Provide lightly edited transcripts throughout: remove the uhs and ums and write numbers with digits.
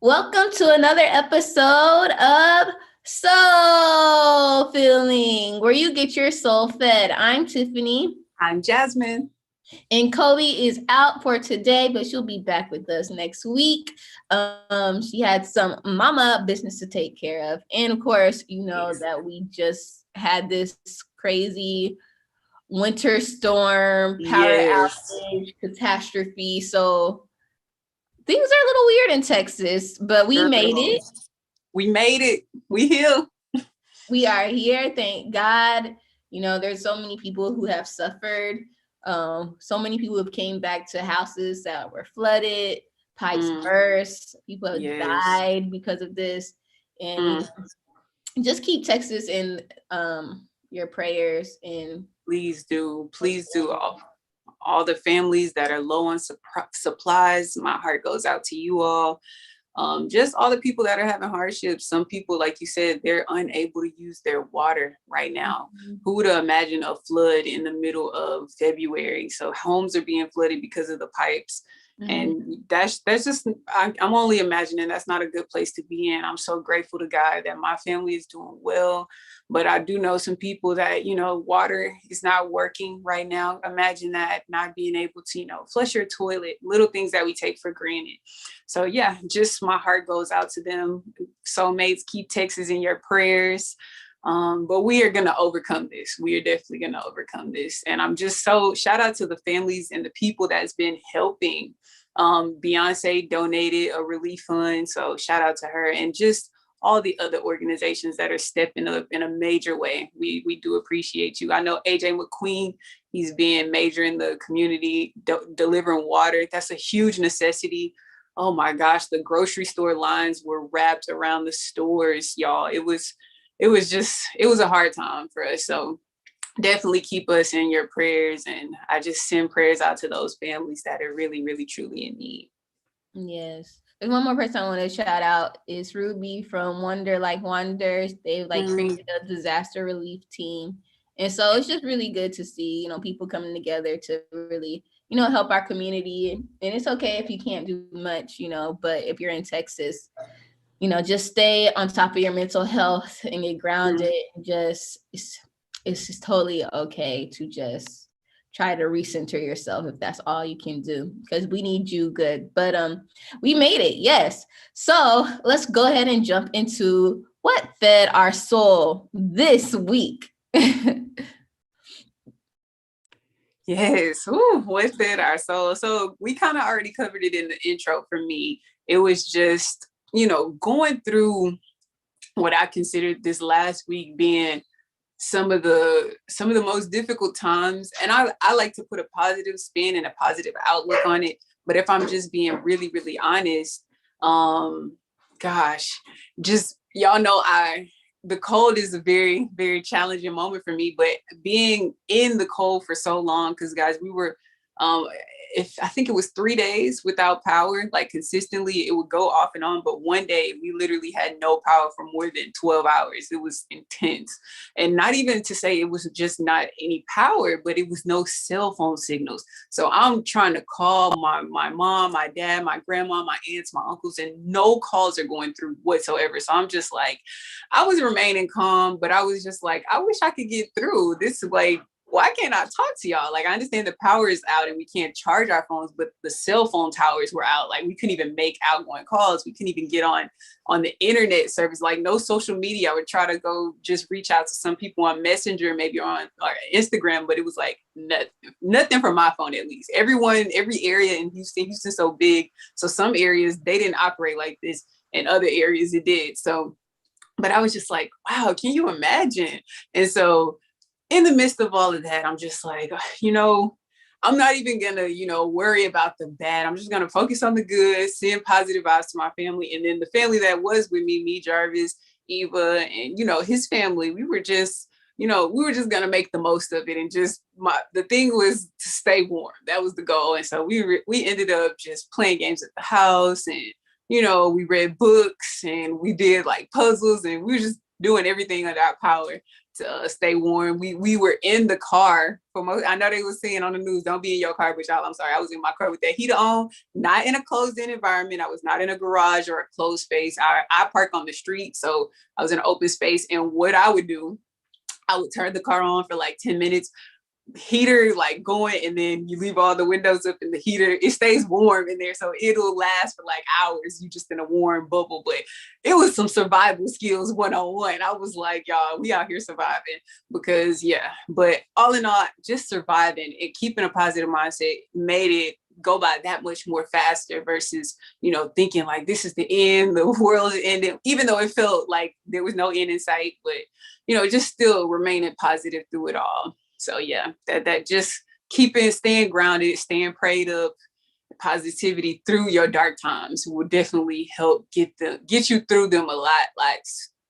Welcome to another episode of Soul Feeling, where you get your soul fed. I'm Tiffany. I'm Jasmine. And Kobe is out for today, but she'll be back with us next week. She had some mama business to take care of. And of course, you know that we just had this crazy winter storm, power outage, catastrophe. So things are a little weird in Texas, but we made it. We made it. We here. We are here. Thank God. You know, there's so many people who have suffered. So many people have came back to houses that were flooded, pipes burst, people have died because of this. And just keep Texas in your prayers. And please do. All the families that are low on supplies, my heart goes out to you all. Just all the people that are having hardships. Some people, like you said, they're unable to use their water right now. Who would imagine a flood in the middle of February? So homes are being flooded because of the pipes. And that's just, I'm only imagining that's not a good place to be in. I'm so grateful to God that my family is doing well, but I do know some people that, water is not working right now. Imagine that, not being able to, flush your toilet, little things that we take for granted. So yeah, just my heart goes out to them. Soulmates, keep Texas in your prayers. But we are going to overcome this. We are definitely going to overcome this. And I'm just so shout out to the families and the people that's been helping. Beyonce donated a relief fund. So shout out to her and just all the other organizations that are stepping up in a major way. We do appreciate you. I know AJ McQueen, he's being major in the community, delivering water. That's a huge necessity. Oh my gosh, the grocery store lines were wrapped around the stores, y'all. It was a hard time for us. So definitely keep us in your prayers. And I just send prayers out to those families that are really, really, truly in need. Yes. There's one more person I want to shout out is Ruby from Wonder Like Wonders. They've created a disaster relief team. And so it's just really good to see, people coming together to really, help our community. And it's okay if you can't do much, but if you're in Texas, just stay on top of your mental health and get grounded. It's just totally okay to just try to recenter yourself if that's all you can do, because we need you good. But we made it. Yes. So let's go ahead and jump into what fed our soul this week. Yes. Ooh, what fed our soul? So we kind of already covered it in the intro. For me, it was just, going through what I considered this last week being some of the most difficult times. And I like to put a positive spin and a positive outlook on it. But if I'm just being really, really honest, gosh, just y'all know the cold is a very, very challenging moment for me. But being in the cold for so long, because guys, we were I think it was 3 days without power, consistently. It would go off and on, but one day we literally had no power for more than 12 hours. It was intense. And not even to say it was just not any power, but it was no cell phone signals. So I'm trying to call my mom, my dad, my grandma, my aunts, my uncles, and no calls are going through whatsoever. So I'm just I was remaining calm, but I was just I wish I could get through this. Why can't I talk to y'all? I understand the power is out and we can't charge our phones, but the cell phone towers were out. We couldn't even make outgoing calls. We couldn't even get on the internet service, no social media. I would try to go just reach out to some people on Messenger, maybe on Instagram, but it was nothing from my phone, at least. Every area in Houston's so big. So some areas, they didn't operate like this. In other areas, it did. So, but I was just wow, can you imagine? And so, in the midst of all of that, I'm just I'm not even gonna, worry about the bad. I'm just gonna focus on the good, send positive vibes to my family. And then the family that was with me, Jarvis, Eva, and, his family, we were just gonna make the most of it. And the thing was to stay warm. That was the goal. And so we ended up just playing games at the house, and, we read books and we did puzzles, and we were just doing everything under our power to stay warm. We were in the car for most. I know they were saying on the news, don't be in your car, but y'all, I'm sorry, I was in my car with that heater on, not in a closed-in environment. I was not in a garage or a closed space. I park on the street, so I was in an open space. And what I would do, I would turn the car on for like 10 minutes, heater like going, and then you leave all the windows up and the heater, it stays warm in there, so it'll last for like hours. You just in a warm bubble. But it was some survival skills 101. I was like, y'all, we out here surviving. Because yeah, but all in all, just surviving and keeping a positive mindset made it go by that much more faster versus, you know, thinking like this is the end, the world is ending, even though it felt like there was no end in sight. But you know, just still remaining positive through it all. So yeah, that just staying grounded, staying prayed up, positivity through your dark times will definitely help get you through them a lot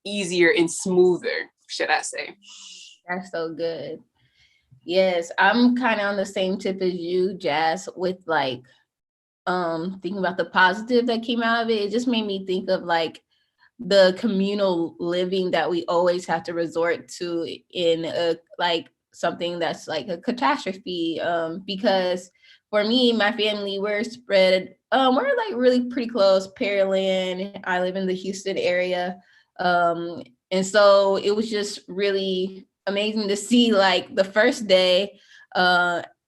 easier and smoother, should I say. That's so good. Yes, I'm kind of on the same tip as you, Jazz, with like thinking about the positive that came out of it. It just made me think of like the communal living that we always have to resort to in a like something that's like a catastrophe, because for me, my family, we're spread, we're like really pretty close. Pearland, I live in the Houston area, and so it was just really amazing to see like the first day,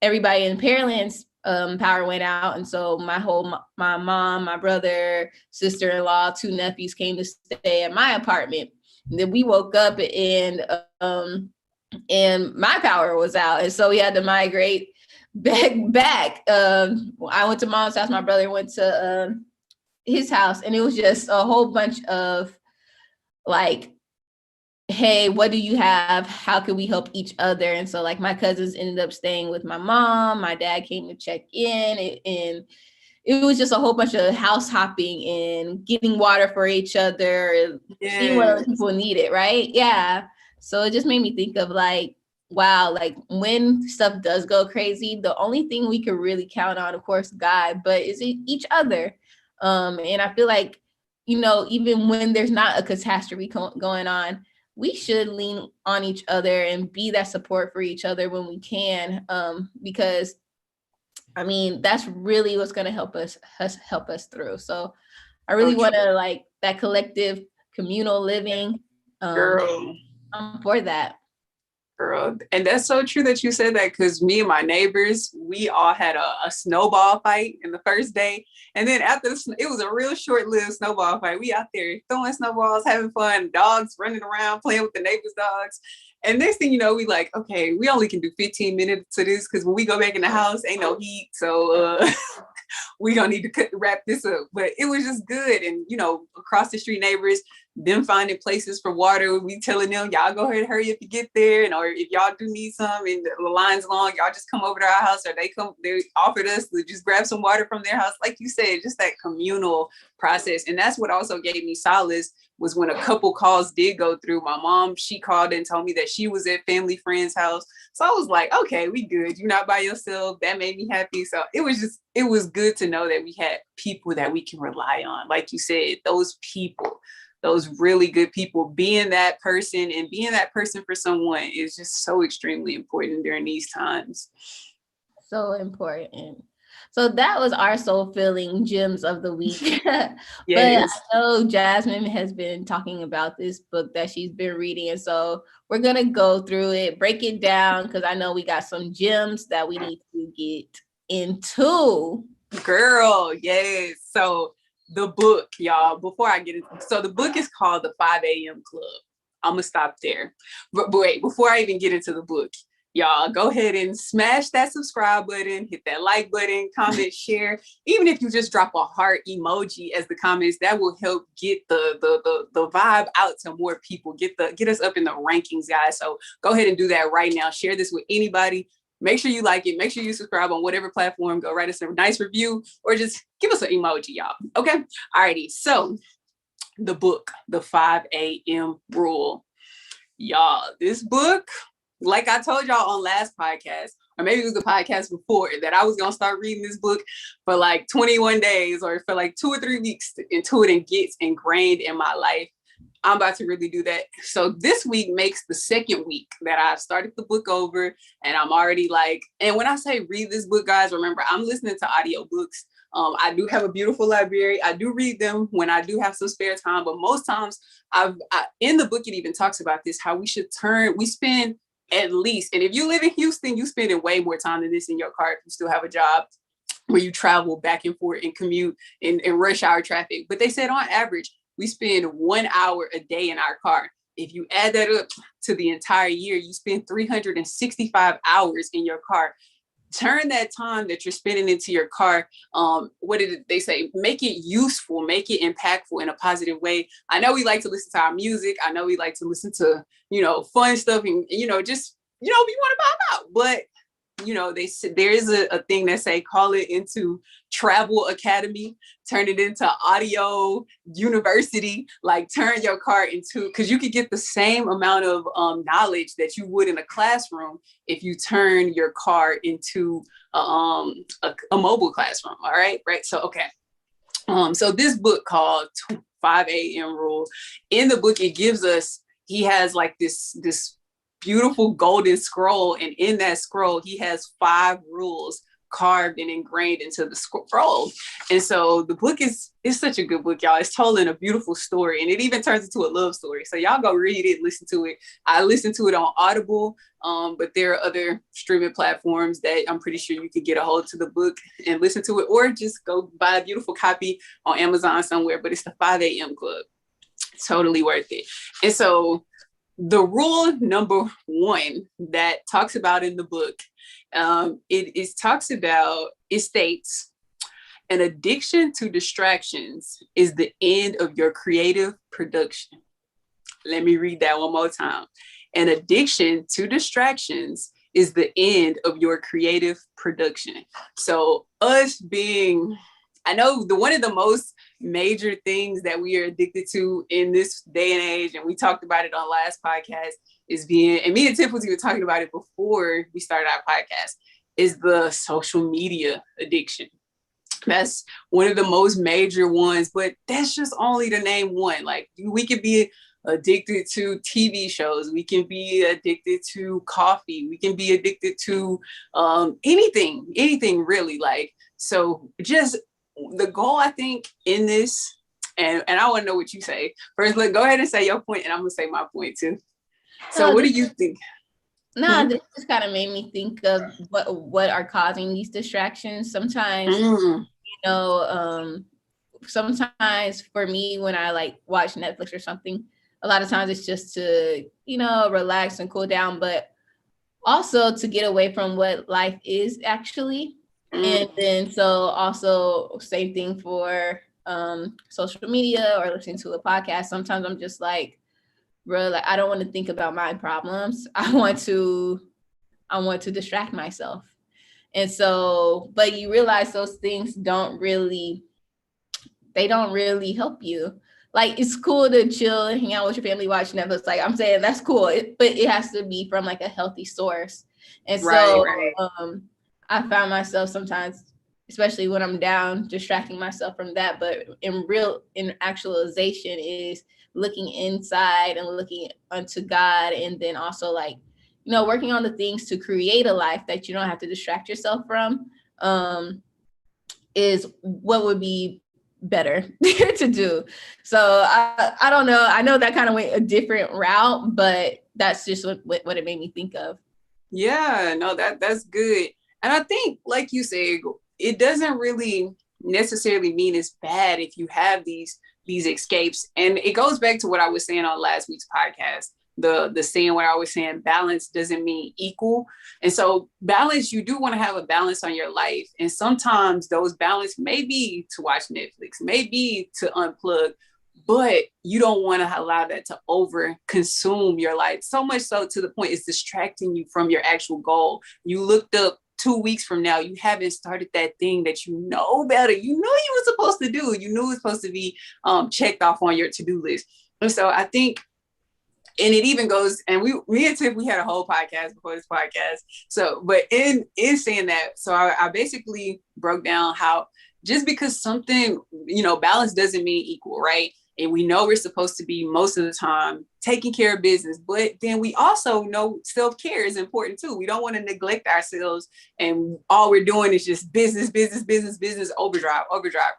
everybody in Pearland's power went out, and so my mom, my brother, sister-in-law, two nephews came to stay at my apartment. And then we woke up and my power was out, and so we had to migrate back. I went to mom's house, my brother went to his house, and it was just a whole bunch of like, hey, what do you have? How can we help each other? And so like my cousins ended up staying with my mom. My dad came to check in, and it was just a whole bunch of house hopping and getting water for each other, seeing what other people needed, right? Yeah. So it just made me think of like, wow, like when stuff does go crazy, the only thing we can really count on, of course, God, but is each other. And I feel like, you know, even when there's not a catastrophe going on, we should lean on each other and be that support for each other when we can, because I mean, that's really what's going to help us through. So I really want to like that collective communal living. Girl, I'm for that. Girl, and that's so true that you said that, because me and my neighbors, we all had a snowball fight in the first day. And then after it was a real short-lived snowball fight. We out there throwing snowballs, having fun, dogs running around, playing with the neighbors' dogs. And next thing you know, we like, okay, we only can do 15 minutes to this, because when we go back in the house, ain't no heat. So we gonna need to wrap this up. But it was just good. And, you know, across the street neighbors, them finding places for water, we telling them, y'all go ahead and hurry up to get there. And or if y'all do need some and the line's long, y'all just come over to our house, or they offered us to just grab some water from their house. Like you said, just that communal process. And that's what also gave me solace, was when a couple calls did go through. My mom, she called and told me that she was at family friend's house. So I was like, okay, we good. You're not by yourself. That made me happy. So it was good to know that we had people that we can rely on. Like you said, those people, those really good people, being that person and being that person for someone is just so extremely important during these times. So important. So that was our soul filling gems of the week. Yes. But I know Jasmine has been talking about this book that she's been reading. And so we're going to go through it, break it down, because I know we got some gems that we need to get into. Girl, yes. So the book, y'all, before I get into, so the book is called The 5 a.m. Club. I'm going to stop there. But wait, before I even get into the book, y'all go ahead and smash that subscribe button, hit that like button, comment, share. Even if you just drop a heart emoji as the comments, that will help get the vibe out to more people, get us up in the rankings, guys. So go ahead and do that right now. Share this with anybody. Make sure you like it. Make sure you subscribe on whatever platform. Go write us a nice review or just give us an emoji, y'all. Okay. Alrighty. So the book, The 5 a.m. Rule. Y'all, this book, like I told y'all on last podcast, or maybe it was the podcast before, that I was going to start reading this book for like 21 days or for like 2 or 3 weeks into it and gets ingrained in my life. I'm about to really do that. So this week makes the second week that I've started the book over, and I'm already like, and when I say read this book, guys, remember I'm listening to audiobooks. I do have a beautiful library. I do read them when I do have some spare time, but most times in the book, it even talks about this, how we spend at least, and if you live in Houston, you spend way more time than this in your car if you still have a job where you travel back and forth and commute in rush hour traffic. But they said on average, we spend 1 hour a day in our car. If you add that up to the entire year, you spend 365 hours in your car. Turn that time that you're spending into your car. What did they say? Make it useful, make it impactful in a positive way. I know we like to listen to our music. I know we like to listen to, fun stuff and, just, we want to vibe out. But they said there is a thing that say call it into travel academy, turn it into audio university, like turn your car into, because you could get the same amount of knowledge that you would in a classroom if you turn your car into a mobile classroom. All right. So, okay. So this book called 5 a.m. Rule, in the book, it gives us, he has like this beautiful golden scroll, and in that scroll he has 5 rules carved and ingrained into the scroll. And so the book is such a good book, y'all. It's told in a beautiful story, and it even turns into a love story. So y'all go read it, listen to it. I listened to it on Audible, but there are other streaming platforms that I'm pretty sure you could get a hold to the book and listen to it, or just go buy a beautiful copy on Amazon somewhere. But it's the 5 a.m. Club. Totally worth it. And so the rule number 1 that talks about in the book, it states, an addiction to distractions is the end of your creative production. Let me read that one more time. An addiction to distractions is the end of your creative production. So us being, I know one of the most major things that we are addicted to in this day and age, and we talked about it on last podcast, is and me and Tiff was even talking about it before we started our podcast, is the social media addiction. That's one of the most major ones, but that's just only to name one. Like, we could be addicted to TV shows. We can be addicted to coffee. We can be addicted to anything really. Like, so just the goal, I think, in this, and I want to know what you say. First, go ahead and say your point, and I'm going to say my point too. So what do you think? This just kind of made me think of what are causing these distractions. Sometimes, sometimes for me, when I like watch Netflix or something, a lot of times it's just to, relax and cool down, but also to get away from what life is actually. And then, so also same thing for social media or listening to a podcast. Sometimes I'm just like, bro, like, I don't want to think about my problems. I want to distract myself. And so, but you realize those things don't really help you. Like, it's cool to chill and hang out with your family, watch Netflix. Like, I'm saying that's cool, but it has to be from like a healthy source. And so, I found myself sometimes, especially when I'm down, distracting myself from that. But in actualization is looking inside and looking unto God. And then also like, working on the things to create a life that you don't have to distract yourself from is what would be better to do. So I don't know. I know that kind of went a different route, but that's just what it made me think of. Yeah, no, that's good. And I think, like you said, it doesn't really necessarily mean it's bad if you have these escapes. And it goes back to what I was saying on last week's podcast, the saying where I was saying balance doesn't mean equal. And so balance, you do want to have a balance on your life. And sometimes those balance may be to watch Netflix, may be to unplug, but you don't want to allow that to over consume your life. So much so to the point it's distracting you from your actual goal. You looked up 2 weeks from now, you haven't started that thing that you know better. You know you were supposed to do. You knew it was supposed to be checked off on your to-do list. And so I think, and it even goes, and me and Tiff, we had a whole podcast before this podcast. So, but in saying that, so I basically broke down how just because something, balance doesn't mean equal, right? And we know we're supposed to be most of the time taking care of business, but then we also know self-care is important too. We don't want to neglect ourselves and all we're doing is just business, overdrive,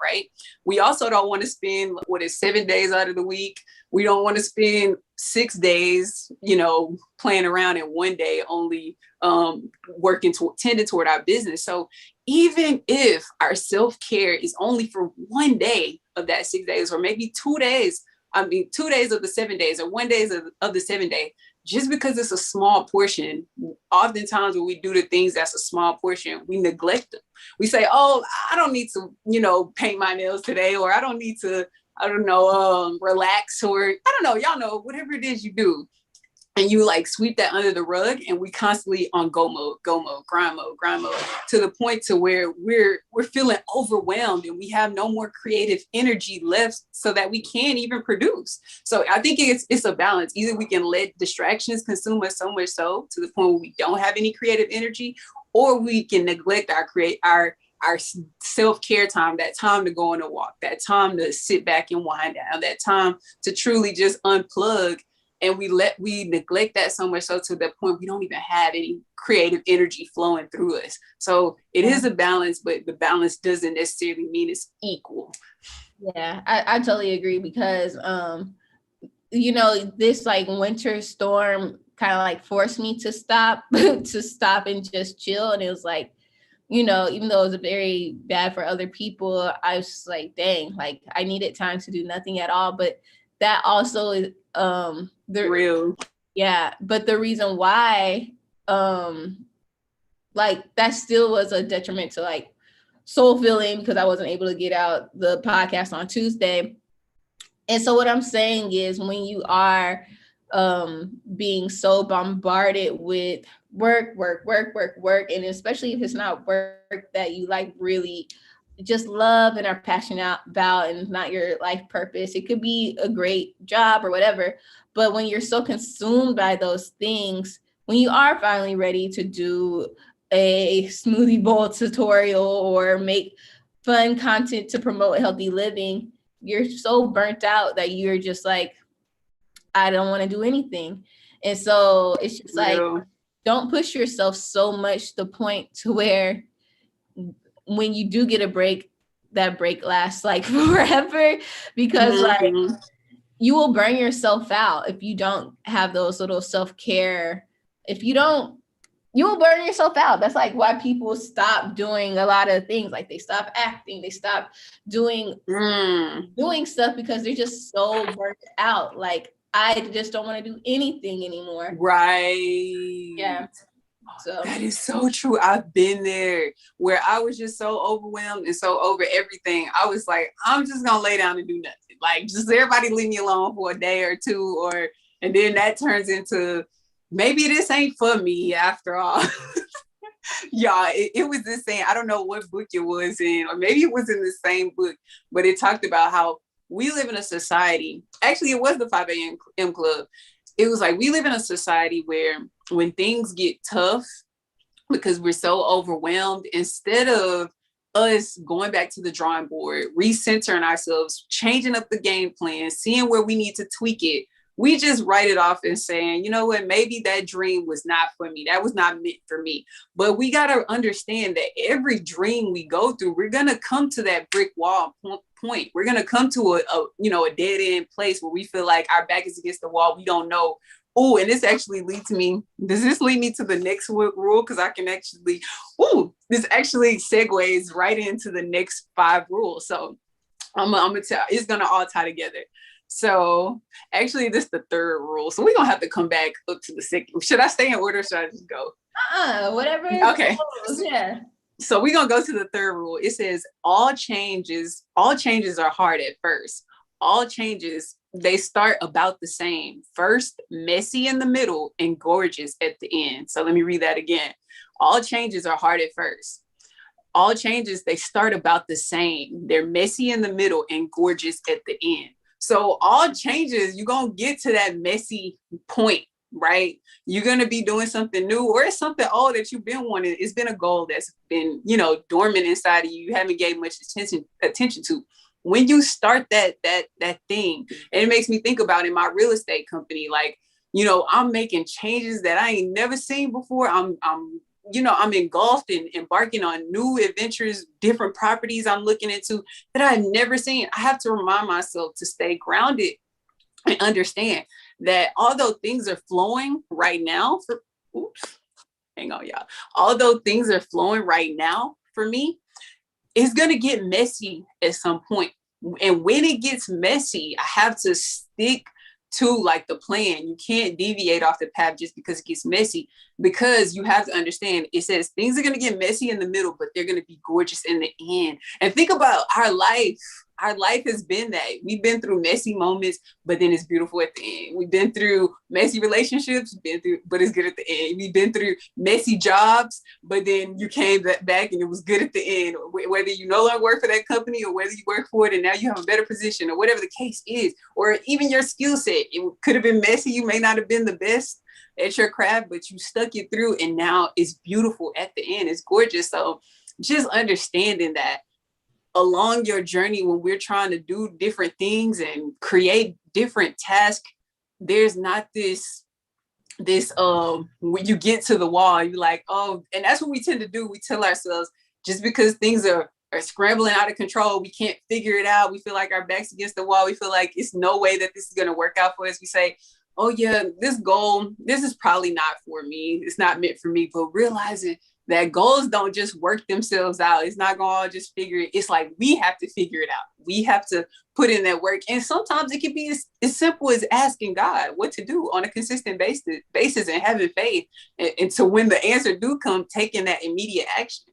right? We also don't want to spend 7 days out of the week. We don't want to spend 6 days, playing around in one day only tending toward our business. So even if our self-care is only for one day of that 6 days, or maybe 2 days, 2 days of the 7 days, or 1 day of the 7 day, just because it's a small portion, oftentimes when we do the things that's a small portion, we neglect them. We say, oh, I don't need to, paint my nails today, or I don't need to, relax, or I don't know, y'all know, whatever it is you do. And you like sweep that under the rug, and we constantly on go mode, grind mode, to the point to where we're feeling overwhelmed and we have no more creative energy left so that we can't even produce. So I think it's a balance. Either we can let distractions consume us so much so to the point where we don't have any creative energy, or we can neglect our self-care time, that time to go on a walk, that time to sit back and wind down, that time to truly just unplug. And we neglect that so much so to the point we don't even have any creative energy flowing through us. So it is a balance, but the balance doesn't necessarily mean it's equal. Yeah, I totally agree, because this like winter storm kind of like forced me to stop and just chill. And it was like, even though it was very bad for other people, I was just like, dang, like I needed time to do nothing at all. But that also is real. Yeah, but the reason why like that still was a detriment to like soul filling, because I wasn't able to get out the podcast on Tuesday. And so what I'm saying is, when you are being so bombarded with work, and especially if it's not work that you like really just love and are passionate about, and not your life purpose, it could be a great job or whatever. But when you're so consumed by those things, when you are finally ready to do a smoothie bowl tutorial or make fun content to promote healthy living, you're so burnt out that you're just like, I don't want to do anything. And so it's just like, don't push yourself so much to the point to where when you do get a break, that break lasts like forever, because like you will burn yourself out if you don't have those little self-care. You will burn yourself out. That's like why people stop doing a lot of things. Like they stop acting, they stop doing stuff, because they're just so burnt out. Like, I just don't want to do anything anymore. Right. Yeah. So that is so true. I've been there, where I was just so overwhelmed and so over everything. I was like, I'm just gonna lay down and do nothing. Like, just everybody leave me alone for a day or two, and then that turns into, maybe this ain't for me after all. Yeah, it was this saying, I don't know what book it was in, or maybe it was in the same book, but it talked about how we live in a society. Actually, it was the 5 a.m. Club. It was like, we live in a society where when things get tough, because we're so overwhelmed, instead of us going back to the drawing board, recentering ourselves, changing up the game plan, seeing where we need to tweak it, we just write it off and saying, you know what, maybe that dream was not for me. That was not meant for me. But we got to understand that every dream we go through, we're going to come to that brick wall point. We're going to come to a dead end place where we feel like our back is against the wall. We don't know. Oh, and this actually does this lead me to the next rule? Because I can actually, this actually segues right into the next 5 rules. So I'm going to tell, it's going to all tie together. So actually, this is the 3rd rule. So we're going to have to come back up to the 2nd. Should I stay in order or should I just go? Whatever. Okay. Yeah. So we're going to go to the 3rd rule. It says all changes are hard at first. All changes, they start about the same. First, messy in the middle, and gorgeous at the end. So let me read that again. All changes are hard at first. All changes, they start about the same. They're messy in the middle and gorgeous at the end. So all changes, you're going to get to that messy point, right? You're going to be doing something new, or it's something old that you've been wanting. It's been a goal that's been, dormant inside of you. You haven't gave much attention to. when you start that thing, and it makes me think about in my real estate company, like, you know, I'm making changes that I ain't never seen before. I'm I'm engulfed in embarking on new adventures, different properties I'm looking into that I've never seen. I have to remind myself to stay grounded and understand that although things are flowing right now hang on, y'all. Although things are flowing right now for me, it's going to get messy at some point. And when it gets messy, I have to stick to like the plan. You can't deviate off the path just because it gets messy, because you have to understand, it says things are going to get messy in the middle, but they're going to be gorgeous in the end. And think about our life. Our life has been that. We've been through messy moments, but then it's beautiful at the end. We've been through messy relationships, but it's good at the end. We've been through messy jobs, but then you came back and it was good at the end. Whether you no longer work for that company or whether you work for it and now you have a better position or whatever the case is, or even your skill set, it could have been messy. You may not have been the best at your craft, but you stuck it through and now it's beautiful at the end. It's gorgeous. So just understanding that along your journey, when we're trying to do different things and create different tasks, there's not this when you get to the wall, you're like, oh, and that's what we tend to do. We tell ourselves, just because things are scrambling out of control, we can't figure it out, we feel like our back's against the wall, we feel like it's no way that this is going to work out for us, we say, oh yeah, this goal, this is probably not for me, it's not meant for me. But realizing that goals don't just work themselves out. It's not going to just figure it. It's like we have to figure it out. We have to put in that work. And sometimes it can be as simple as asking God what to do on a consistent basis and having faith. And so when the answer do come, taking that immediate action.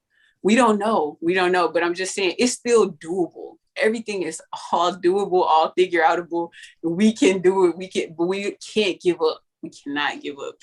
We don't know. But I'm just saying it's still doable. Everything is all doable, all figure outable. We can do it. But we can't give up. We cannot give up.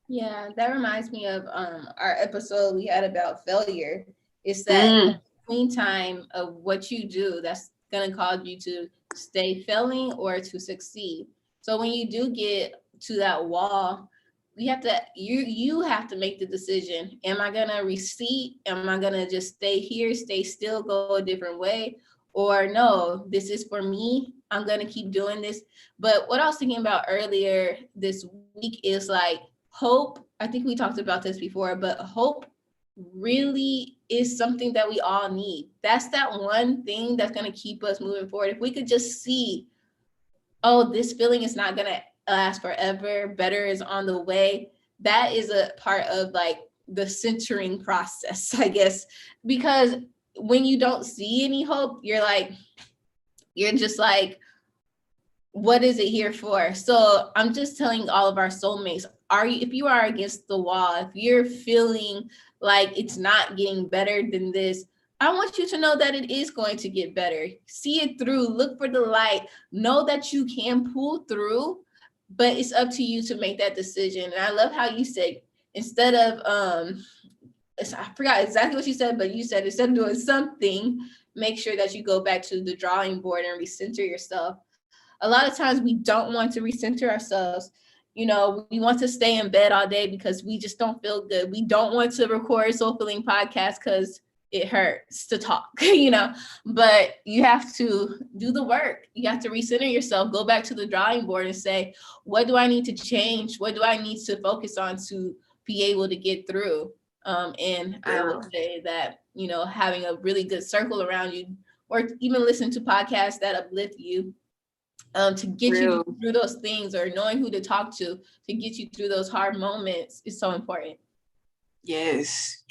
Yeah, that reminds me of our episode we had about failure. It's that between time of what you do that's going to cause you to stay failing or to succeed. So when you do get to that wall, you have to make the decision. Am I going to recede? Am I going to just stay here, stay still, go a different way? Or no, this is for me. I'm going to keep doing this. But what I was thinking about earlier this week is like, hope, I think we talked about this before, but hope really is something that we all need. That's that one thing that's going to keep us moving forward. If we could just see, oh, this feeling is not going to last forever, better is on the way. That is a part of like the centering process, I guess, because when you don't see any hope, you're just like, what is it here for? So I'm just telling all of our soulmates, if you are against the wall, if you're feeling like it's not getting better than this, I want you to know that it is going to get better. See it through, look for the light, know that you can pull through, but it's up to you to make that decision. And I love how you said, instead of, I forgot exactly what you said, but you said instead of doing something, make sure that you go back to the drawing board and recenter yourself. A lot of times we don't want to recenter ourselves. You know, we want to stay in bed all day because we just don't feel good. We don't want to record Soul Filling podcast because it hurts to talk, but you have to do the work. You have to recenter yourself, go back to the drawing board and say, what do I need to change? What do I need to focus on to be able to get through? And I would say that, having a really good circle around you, or even listen to podcasts that uplift you, to get you through those things, or knowing who to talk to get you through those hard moments is so important. Yes.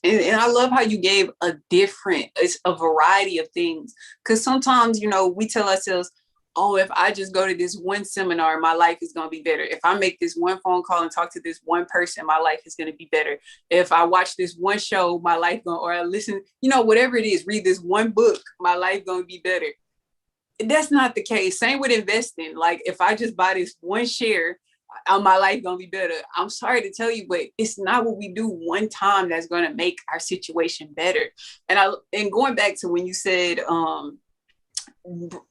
And I love how you gave it's a variety of things. Because sometimes, we tell ourselves, oh, if I just go to this one seminar, my life is going to be better. If I make this one phone call and talk to this one person, my life is going to be better. If I watch this one show, my life or I listen, whatever it is, read this one book, my life going to be better. That's not the case. Same with investing. Like if I just buy this one share, my life gonna be better. I'm sorry to tell you, but it's not what we do one time that's gonna make our situation better. And going back to when you said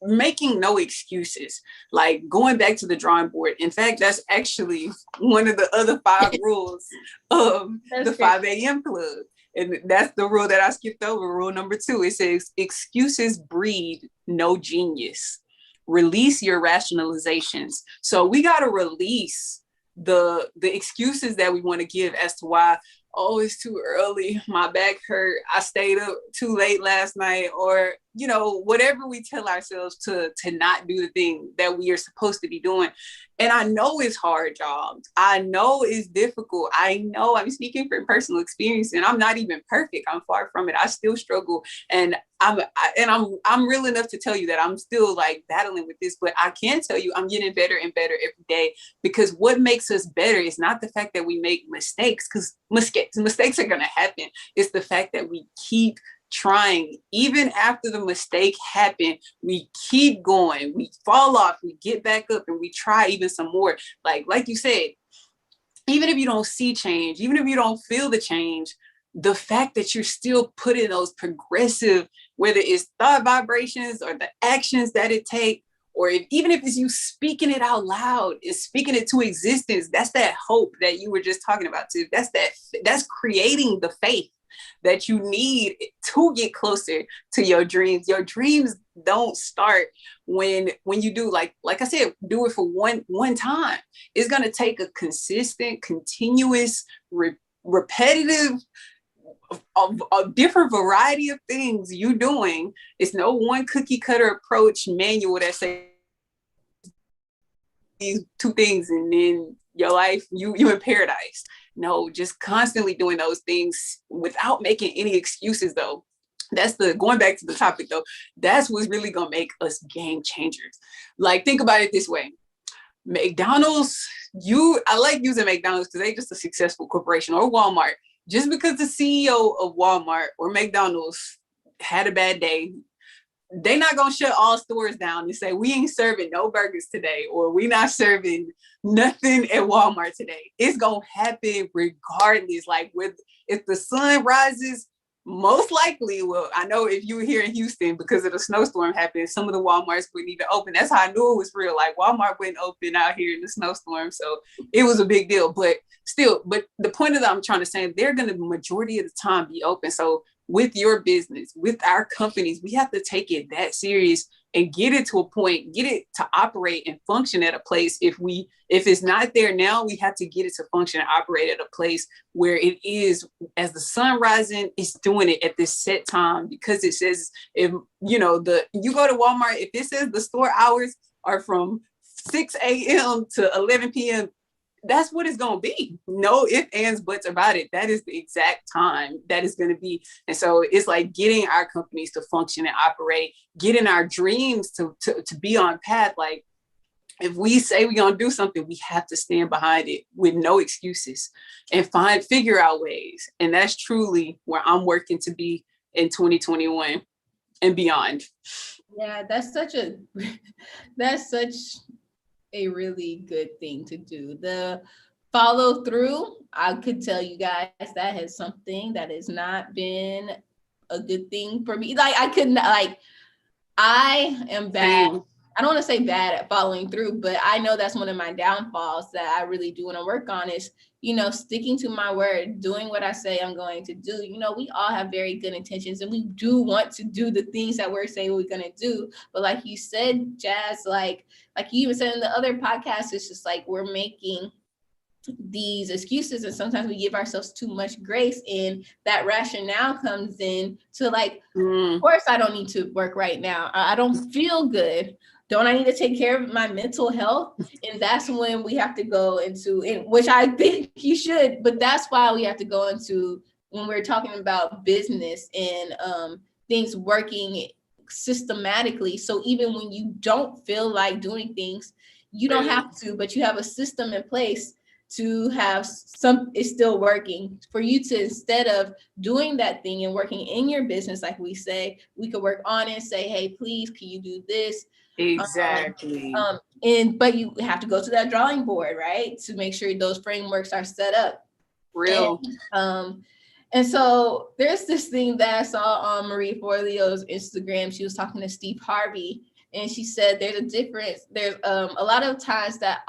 making no excuses, like going back to the drawing board. In fact, that's actually one of the other 5 rules of the 5 a.m. club. And that's the rule that I skipped over. Rule number 2, it says excuses breed no genius. Release your rationalizations. So we got to release the excuses that we want to give as to why, oh, it's too early, my back hurt, I stayed up too late last night, or whatever we tell ourselves to not do the thing that we are supposed to be doing. And I know it's hard, y'all. I know it's difficult. I know I'm speaking from personal experience, and I'm not even perfect. I'm far from it. I still struggle, and I'm real enough to tell you that I'm still like battling with this. But I can tell you, I'm getting better and better every day, because what makes us better is not the fact that we make mistakes, because mistakes are going to happen. It's the fact that we keep trying. Even after the mistake happened, we keep going, we fall off, we get back up, and we try even some more. Like you said, even if you don't see change, even if you don't feel the change, the fact that you're still putting those progressive, whether it's thought vibrations or the actions that it takes, or even if it's you speaking it out loud, is speaking it to existence, that's that hope that you were just talking about too. That's creating the faith that you need to get closer to your dreams. Your dreams don't start when you do, like I said, do it for one time. It's going to take a consistent, continuous, repetitive, a different variety of things you doing. It's no one cookie cutter approach manual that says these 2 things and then your life, you in paradise. No, just constantly doing those things without making any excuses, though. That's going back to the topic, though. That's what's really gonna make us game changers. Like, think about it this way. McDonald's, I like using McDonald's because they're just a successful corporation, or Walmart. Just because the CEO of Walmart or McDonald's had a bad day, they're not going to shut all stores down and say, we ain't serving no burgers today, or we not serving nothing at Walmart today. It's going to happen regardless. Like, if the sun rises, most likely, well, I know if you were here in Houston, because of the snowstorm happening, some of the Walmarts wouldn't even open. That's how I knew it was real. Like, Walmart wouldn't open out here in the snowstorm. So it was a big deal. But the point of that I'm trying to say, they're going to, the majority of the time, be open. So with your business, with our companies, we have to take it that serious and get it to a point, get it to operate and function at a place. If it's not there now, we have to get it to function and operate at a place where it is, as the sun rising, it's doing it at this set time, because it says, if you go to Walmart, if it says the store hours are from 6 a.m. to 11 p.m., that's what it's going to be. No ifs, ands, buts about it. That is the exact time that is going to be. And so it's like getting our companies to function and operate, getting our dreams to be on path. Like, if we say we're going to do something, we have to stand behind it with no excuses and figure out ways. And that's truly where I'm working to be in 2021 and beyond. Yeah, that's such a really good thing to do. The follow through, I could tell you guys that has something that has not been a good thing for me. Like, I am bad. I don't want to say bad at following through, but I know that's one of my downfalls that I really do want to work on is, sticking to my word, doing what I say I'm going to do. We all have very good intentions and we do want to do the things that we're saying we're going to do. But like you said, Jazz, like you even said in the other podcast, it's just like we're making these excuses and sometimes we give ourselves too much grace, and that rationale comes in to like, of course I don't need to work right now. I don't feel good. Don't I need to take care of my mental health? And that's when we have to go into, which I think you should, but that's why we have to go into, when we're talking about business and things working systematically. So even when you don't feel like doing things, you don't have to, but you have a system in place to have it's still working for you to, instead of doing that thing and working in your business, like we say, we could work on it and say, hey, please, can you do this? Exactly. But you have to go to that drawing board, right? To make sure those frameworks are set up. Real. And so there's this thing that I saw on Marie Forleo's Instagram. She was talking to Steve Harvey, and she said there's a difference. There's a lot of times that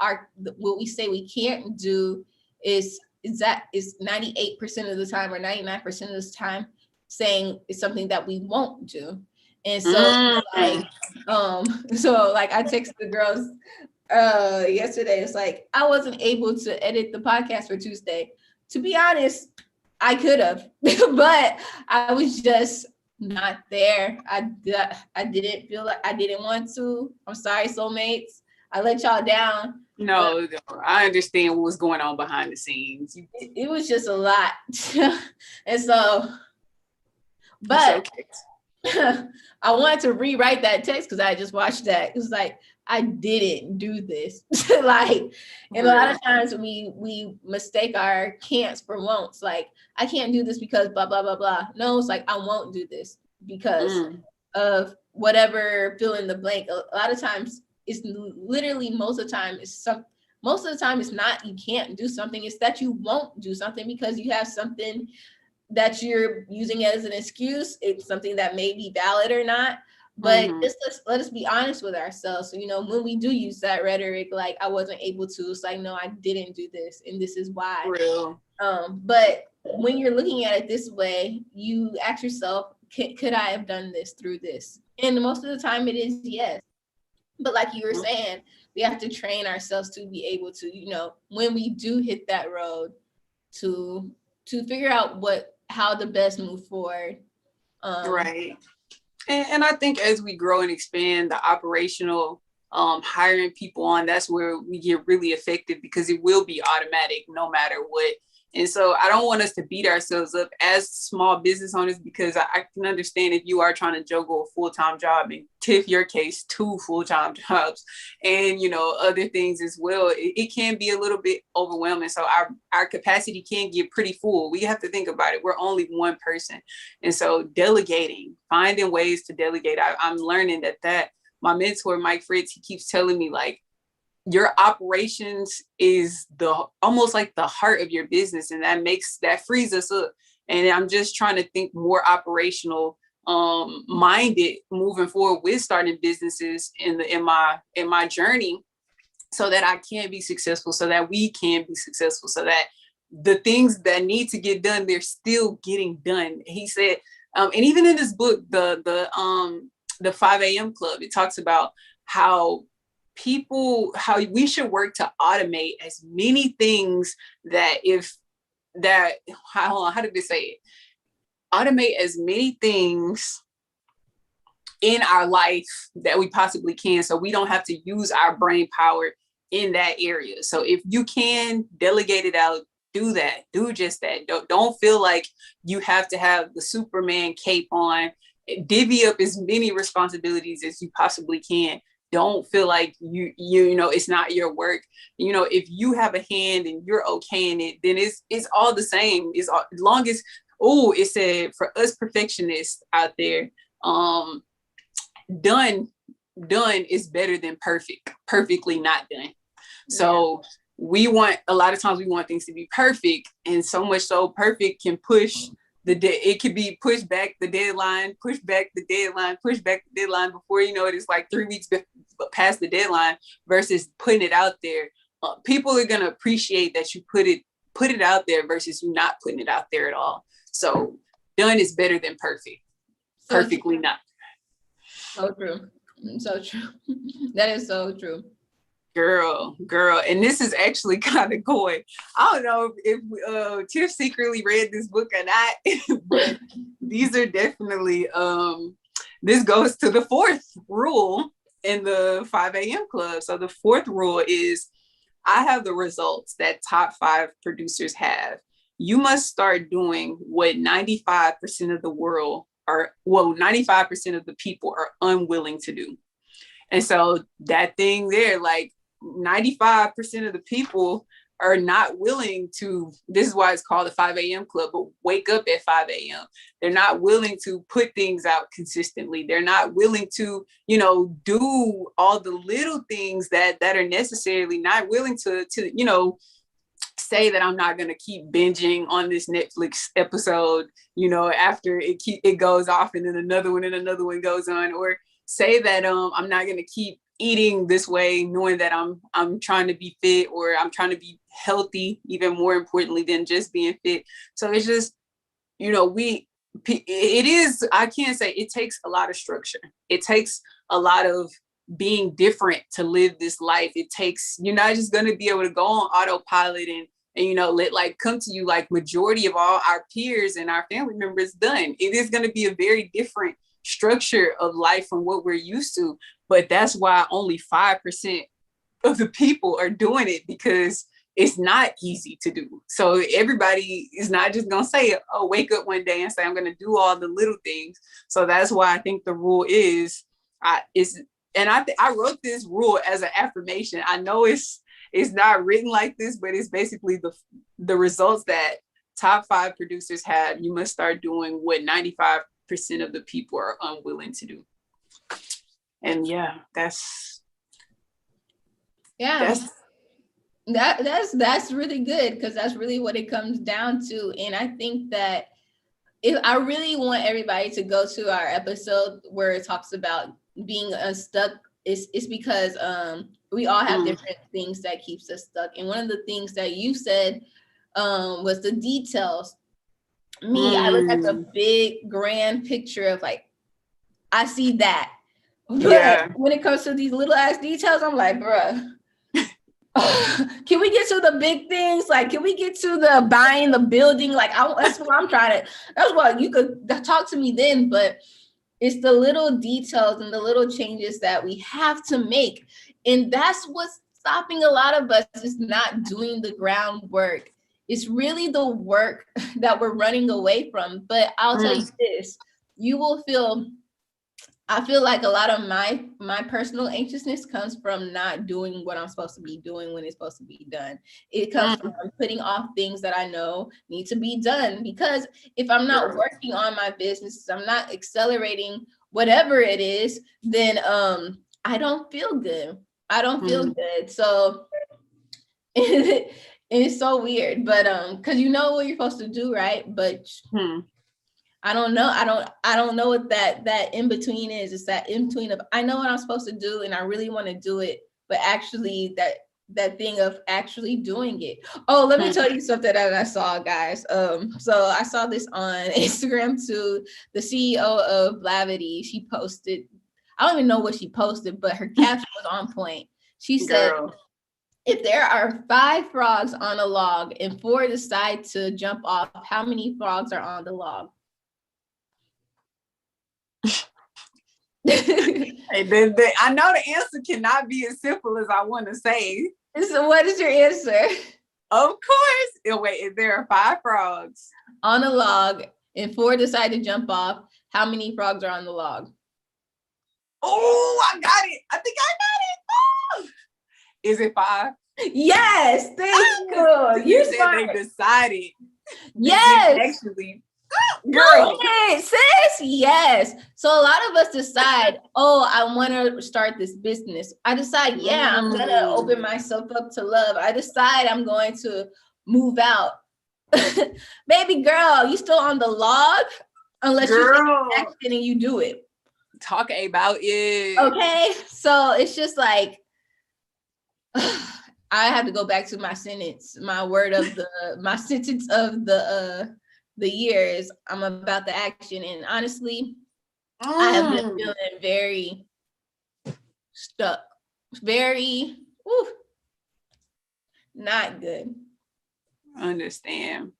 what we say we can't do is is 98% of the time or 99% of the time saying it's something that we won't do. And so like so like I texted the girls yesterday. It's like I wasn't able to edit the podcast for Tuesday. To be honest, I could have, but I was just not there. I didn't feel like I didn't want to. I'm sorry, soulmates. I let y'all down. No, I understand what was going on behind the scenes. It was just a lot. And so, but okay. I wanted to rewrite that text because I just watched that. It was like, I didn't do this. Like, and a lot of times we mistake our can'ts for won'ts. Like, I can't do this because blah, blah, blah, blah. No, it's like, I won't do this because of whatever fill in the blank. A lot of times it's literally most of the time it's not you can't do something. It's that you won't do something because you have something that you're using as an excuse. It's something that may be valid or not. But just let us be honest with ourselves. So, you know, when we do use that rhetoric, like I wasn't able to, it's like, no, I didn't do this. And this is why. Real. But when you're looking at it this way, you ask yourself, could I have done this through this? And most of the time it is yes. But like you were saying, we have to train ourselves to be able to, you know, when we do hit that road to figure out how to best move forward. Right. And I think as we grow and expand the operational, hiring people on, that's where we get really effective because it will be automatic no matter what. And so I don't want us to beat ourselves up as small business owners because I can understand if you are trying to juggle a full-time job and Tiff, your case, 2 full-time jobs and, you know, other things as well. It can be a little bit overwhelming. So our capacity can get pretty full. We have to think about it. We're only one person. And so delegating, finding ways to delegate. I'm learning that my mentor, Mike Fritz, he keeps telling me like, your operations is almost like the heart of your business. And that frees us up. And I'm just trying to think more operational minded moving forward with starting businesses in my journey so that I can be successful, so that we can be successful, so that the things that need to get done, they're still getting done. He said, and even in this book, the 5 a.m. club, it talks about how we should work to automate as many things how did they say it? Automate as many things in our life that we possibly can so we don't have to use our brain power in that area. So if you can delegate it out, do that. Do just that. Don't feel like you have to have the Superman cape on. Divvy up as many responsibilities as you possibly can. Don't feel like you know it's not your work. You know, if you have a hand and you're okay in it, then it's all the same. It's all, as long as it said for us perfectionists out there, done is better than perfectly not done. So a lot of times we want things to be perfect, and so much so perfect can push it could be pushed back the deadline, push back the deadline before you know it, it's like 3 weeks past the deadline versus putting it out there. People are going to appreciate that you put it out there versus you not putting it out there at all. So done is better than perfect. Perfectly not. So true. So true. That is so true. Girl. And this is actually kind of cool. I don't know if Tiff secretly read this book or not, but these are definitely, this goes to the 4th rule in the 5 a.m. club. So the 4th rule is, I have the results that top 5 producers have. You must start doing what 95% of the world 95% of the people are unwilling to do. And so that thing there, like 95% of the people are not willing to, this is why it's called the 5 a.m. club, but wake up at 5 a.m. They're not willing to put things out consistently. They're not willing to, you know, do all the little things that are necessarily not willing to, you know, say that I'm not going to keep binging on this Netflix episode, you know, after it goes off and then another one goes on, or say that I'm not going to keep eating this way, knowing that I'm trying to be fit, or I'm trying to be healthy, even more importantly than just being fit. So it's just, you know, it is, I can't say, it takes a lot of structure. It takes a lot of being different to live this life. It takes, you're not just going to be able to go on autopilot and you know, let like come to you like majority of all our peers and our family members done. It is going to be a very different structure of life from what we're used to. But that's why only 5% of the people are doing it, because it's not easy to do. So everybody is not just going to say, oh, wake up one day and say, I'm going to do all the little things. So that's why I think the rule is, I wrote this rule as an affirmation. I know it's not written like this, but it's basically the results that top 5 producers have. You must start doing what 95% of the people are unwilling to do. And yeah, that's really good, because that's really what it comes down to. And I think that if I really want everybody to go to our episode where it talks about being unstuck, it's because we all have different things that keeps us stuck. And one of the things that you said was the details. I look at the big grand picture of like, I see that. But when it comes to these little ass details, I'm like, bruh, can we get to the big things? Like, can we get to the buying the building? Like, that's what I'm trying to, that's what you could talk to me then, but it's the little details and the little changes that we have to make. And that's what's stopping a lot of us, is not doing the groundwork. It's really the work that we're running away from. But I'll tell you this, you will feel, I feel like a lot of my personal anxiousness comes from not doing what I'm supposed to be doing when it's supposed to be done. It comes from putting off things that I know need to be done, because if I'm not working on my business, I'm not accelerating whatever it is, then I don't feel good. I don't feel good. So it's so weird, but because you know what you're supposed to do, right? But I don't know. I don't know what that in between is. It's that in between of, I know what I'm supposed to do and I really want to do it, but actually that thing of actually doing it. Oh, let me tell you something that I saw, guys. So I saw this on Instagram too. The CEO of Blavity, she posted, I don't even know what she posted, but her caption was on point. She said, if there are 5 frogs on a log and 4 decide to jump off, how many frogs are on the log? I know the answer cannot be as simple as I want to say. So what is your answer? Of course. Wait, if there are 5 frogs on a log and 4 decide to jump off, how many frogs are on the log? Oh, I got it. I think I got it. Oh. Is it 5? Yes, thank you. You said they decided. Yes. Actually, girl, sis. Yes. So a lot of us decide, oh, I want to start this business. I decide, yeah, I'm going to open myself up to love. I decide I'm going to move out. Baby girl, you still on the log unless you take action and you do it. Talk about it. Okay. So it's just like, I have to go back to my sentence. My sentence of the year is, I'm about the action. And honestly, I have been feeling very stuck, very not good. Understand.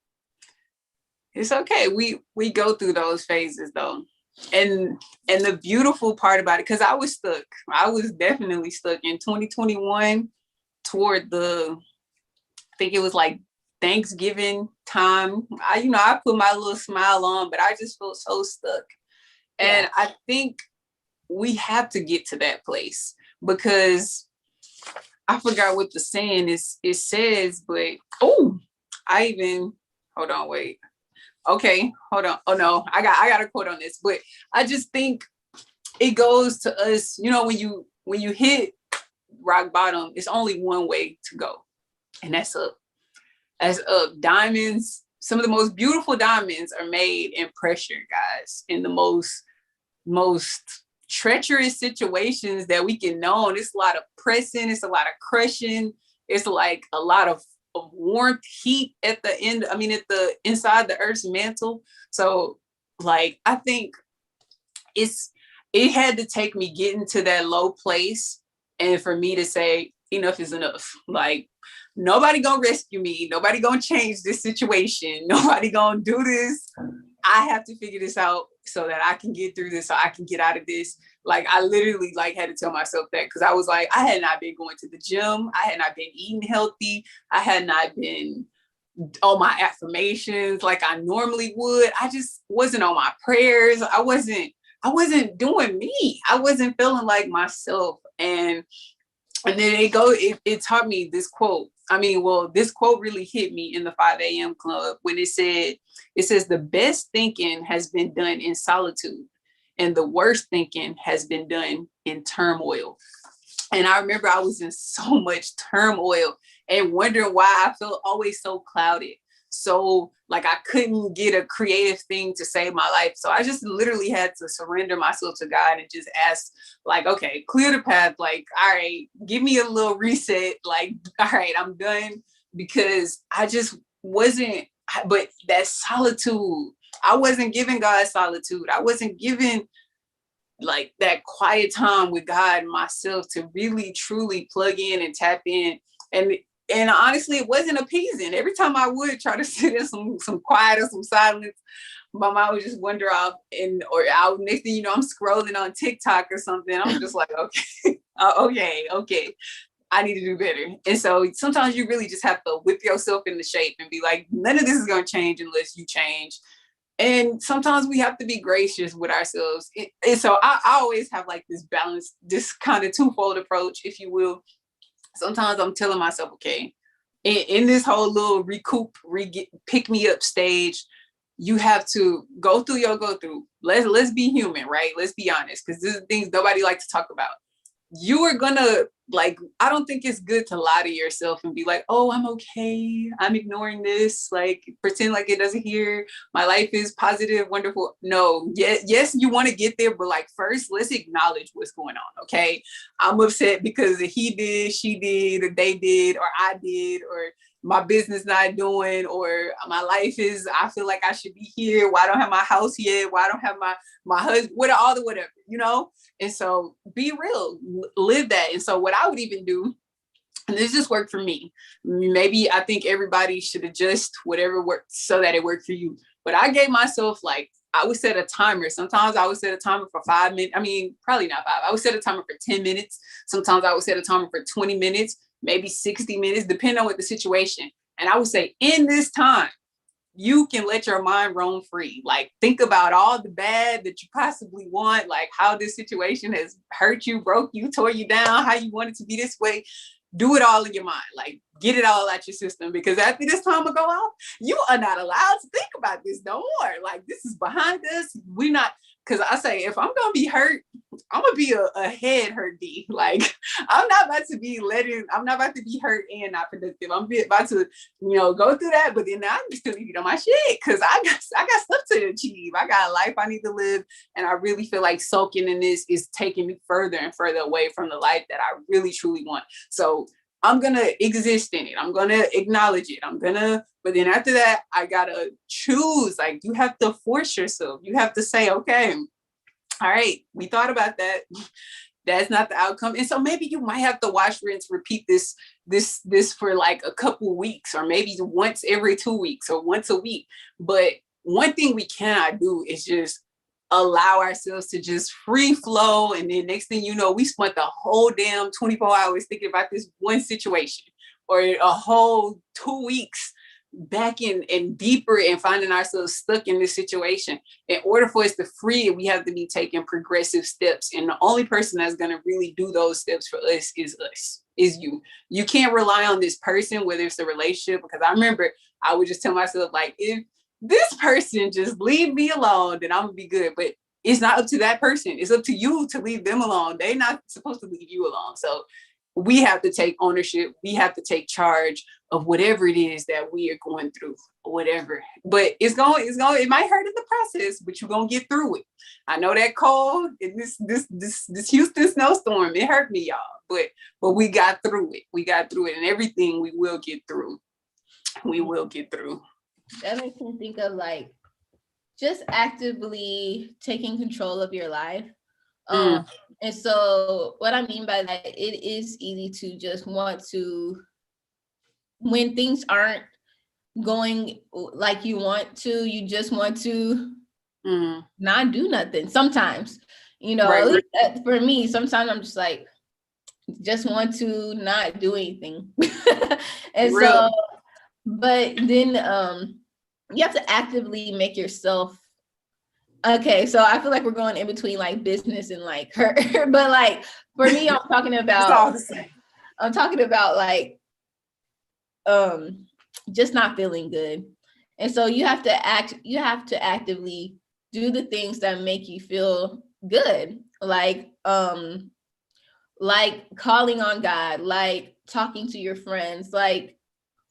It's okay. We go through those phases though. And the beautiful part about it, because I was stuck. I was definitely stuck in 2021 toward I think it was like Thanksgiving time. I put my little smile on, but I just felt so stuck. And I think we have to get to that place, because I forgot what the saying is. It says, but hold on, wait. Okay, hold on. Oh no, I got a quote on this, but I just think it goes to us, when you hit rock bottom, it's only one way to go, and that's up. As diamonds, some of the most beautiful diamonds are made in pressure, guys, in the most treacherous situations that we can know. And it's a lot of pressing, it's a lot of crushing, it's like a lot of warmth, heat at the end, I mean, at the inside the earth's mantle. So like, I think it had to take me getting to that low place and for me to say, enough is enough. Like, nobody gonna rescue me. Nobody gonna change this situation. Nobody gonna do this. I have to figure this out so that I can get through this, so I can get out of this. Like, I literally like had to tell myself that, because I was like, I had not been going to the gym. I had not been eating healthy. I had not been on my affirmations like I normally would. I just wasn't on my prayers. I wasn't doing me. I wasn't feeling like myself. And then it taught me this quote. I mean, well, this quote really hit me in the 5 a.m. club when it says, the best thinking has been done in solitude and the worst thinking has been done in turmoil. And I remember I was in so much turmoil and wondering why I felt always so clouded. So like I couldn't get a creative thing to save my life. So I just literally had to surrender myself to God and just ask, like, okay, clear the path. Like, all right, give me a little reset. Like, all right, I'm done, because I just wasn't, but that solitude, I wasn't giving God solitude. I wasn't giving like that quiet time with God myself to really truly plug in and tap in. And honestly, it wasn't appeasing. Every time I would try to sit in some quiet or some silence, my mind would just wander off, or out. Next thing you know, I'm scrolling on TikTok or something. I'm just like, okay, I need to do better. And so sometimes you really just have to whip yourself into shape and be like, none of this is going to change unless you change. And sometimes we have to be gracious with ourselves. And so I always have like this balance, this kind of twofold approach, if you will. Sometimes I'm telling myself, okay, in this whole little pick me up stage, you have to go through your go through. Let's be human, right? Let's be honest, because this is things nobody likes to talk about. You are gonna, like, I don't think it's good to lie to yourself and be like, oh, I'm okay, I'm ignoring this, like pretend like it doesn't hear, my life is positive, wonderful. No, yes, you want to get there, but like first let's acknowledge what's going on. Okay, I'm upset because he did, she did, or they did, or I did, or my business not doing, or my life is, I feel like I should be here. Why I don't have my house yet? Why I don't have my husband? All the whatever, you know? And so be real, live that. And so what I would even do, and this just worked for me. Maybe I think everybody should adjust whatever works so that it worked for you. But I gave myself, like, I would set a timer. Sometimes I would set a timer for 5 minutes. I mean, probably not 5. I would set a timer for 10 minutes. Sometimes I would set a timer for 20 minutes, maybe 60 minutes, depending on what the situation. And I would say, in this time, you can let your mind roam free. Like, think about all the bad that you possibly want, like how this situation has hurt you, broke you, tore you down, how you want it to be this way. Do it all in your mind. Like, get it all out your system, because after this time will go off, you are not allowed to think about this no more. Like, this is behind us. We're not, because I say, if I'm going to be hurt, I'm going to be a head hurt D. Like, I'm not about to be hurt and not productive. I'm about to, go through that, but then I'm still need to get on my shit, because I got stuff to achieve. I got a life I need to live. And I really feel like soaking in this is taking me further and further away from the life that I really, truly want. So I'm going to exist in it. I'm going to acknowledge it. But then after that, I got to choose. Like, you have to force yourself. You have to say, okay, all right, we thought about that. That's not the outcome. And so maybe you might have to wash, rinse, repeat this for like a couple weeks, or maybe once every 2 weeks or once a week. But one thing we cannot do is just allow ourselves to just free flow. And then next thing you know, we spent the whole damn 24 hours thinking about this one situation, or a whole 2 weeks back in and deeper and finding ourselves stuck in this situation. In order for us to free it, we have to be taking progressive steps. And the only person that's going to really do those steps for us, is you. You can't rely on this person, whether it's a relationship, because I remember I would just tell myself, like, if this person just leave me alone, then I'm gonna be good. But it's not up to that person. It's up to you to leave them alone. They're not supposed to leave you alone. So we have to take ownership. We have to take charge of whatever it is that we are going through, whatever. But it might hurt in the process, but you're gonna get through it. I know that cold and this Houston snowstorm, it hurt me, y'all. But we got through it. We got through it, and everything we will get through. We will get through. That makes me think of like just actively taking control of your life. And so what I mean by that, it is easy to just want to, when things aren't going like you want to, you just want to not do nothing. Sometimes, you know, right. At least for me, sometimes I'm just like, just want to not do anything. And really? So, but then you have to actively make yourself, okay, so I feel like we're going in between like business and like her, but like for me, I'm talking about, it's all the same. I'm talking about like just not feeling good. And so you have to actively do the things that make you feel good, like calling on God, like talking to your friends. Like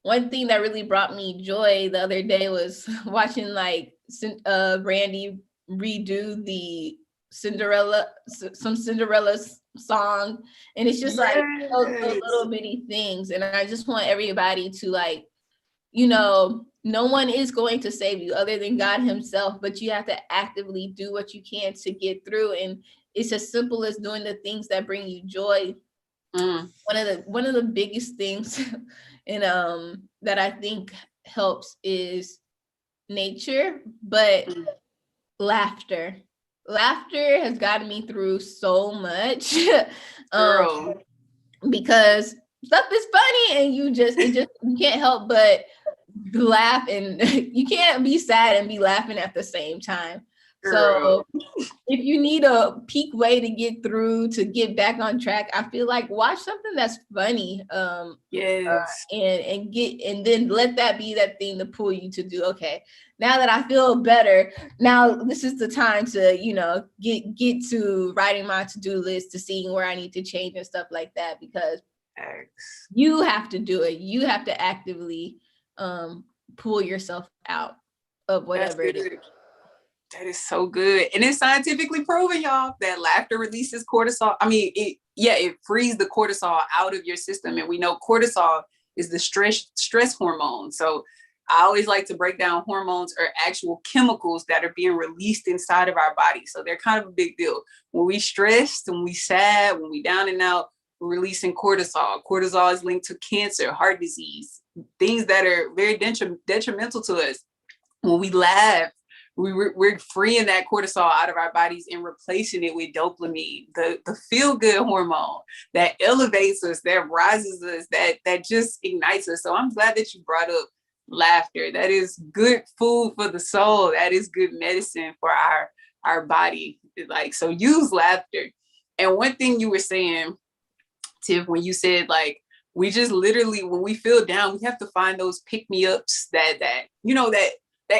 one thing that really brought me joy the other day was watching like Brandy redo the Cinderella song, and it's just like those little bitty things. And I just want everybody to like, you know, no one is going to save you other than God himself, but you have to actively do what you can to get through. And it's as simple as doing the things that bring you joy. One of the biggest things and that I think helps is nature, but laughter has gotten me through so much. Because stuff is funny and you can't help but laugh, and you can't be sad and be laughing at the same time. So if you need a peak way to get through, to get back on track, I feel like watch something that's funny. Yes. And then let that be that thing to pull you to do, okay, now that I feel better, now this is the time to, you know, get to writing my to-do list, to seeing where I need to change and stuff like that, because you have to do it. You have to actively pull yourself out of whatever it is. That is so good. And it's scientifically proven, y'all, that laughter releases cortisol. I mean, it frees the cortisol out of your system. And we know cortisol is the stress hormone. So I always like to break down hormones or actual chemicals that are being released inside of our body. So they're kind of a big deal. When we stressed, when we sad, when we down and out, we're releasing cortisol. Cortisol is linked to cancer, heart disease, things that are very detrimental to us. When we laugh, we're freeing that cortisol out of our bodies and replacing it with dopamine, the feel-good hormone that elevates us, that rises us, that just ignites us. So I'm glad that you brought up laughter. That is good food for the soul. That is good medicine for our body. Like, so use laughter. And one thing you were saying, Tiff, when you said like, we just literally, when we feel down, we have to find those pick-me-ups that you know, that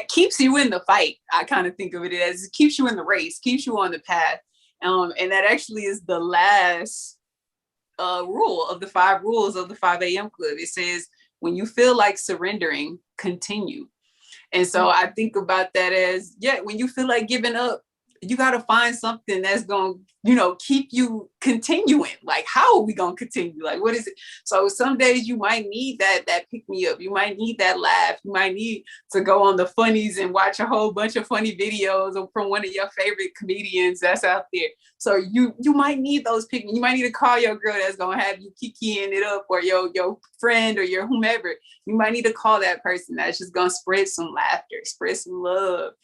keeps you in the fight. I kind of think of it as it keeps you in the race, keeps you on the path. And that actually is the last rule of the 5 rules of the 5 a.m. club. It says, when you feel like surrendering, continue. And so I think about that as, when you feel like giving up, you got to find something that's going to, you know, keep you continuing. Like, how are we going to continue? Like, what is it? So some days you might need that pick me up. You might need that laugh. You might need to go on the funnies and watch a whole bunch of funny videos from one of your favorite comedians that's out there. So you might need those pick me. You might need to call your girl that's going to have you kikiing it up, or your friend or your whomever. You might need to call that person that's just going to spread some laughter, spread some love.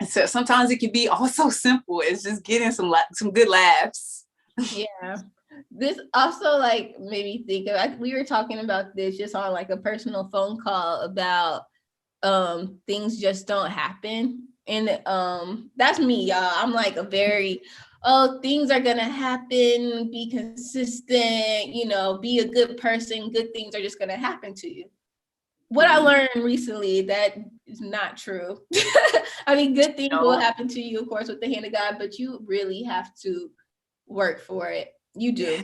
So sometimes it can be also simple. It's just getting some good laughs. Yeah. This also like made me think of, we were talking about this just on like a personal phone call about things just don't happen. And that's me, y'all. I'm like a very, things are gonna happen, be consistent, you know, be a good person, good things are just gonna happen to you. What I learned recently, that is not true. I mean, good things will happen to you, of course, with the hand of God, but you really have to work for it. You do.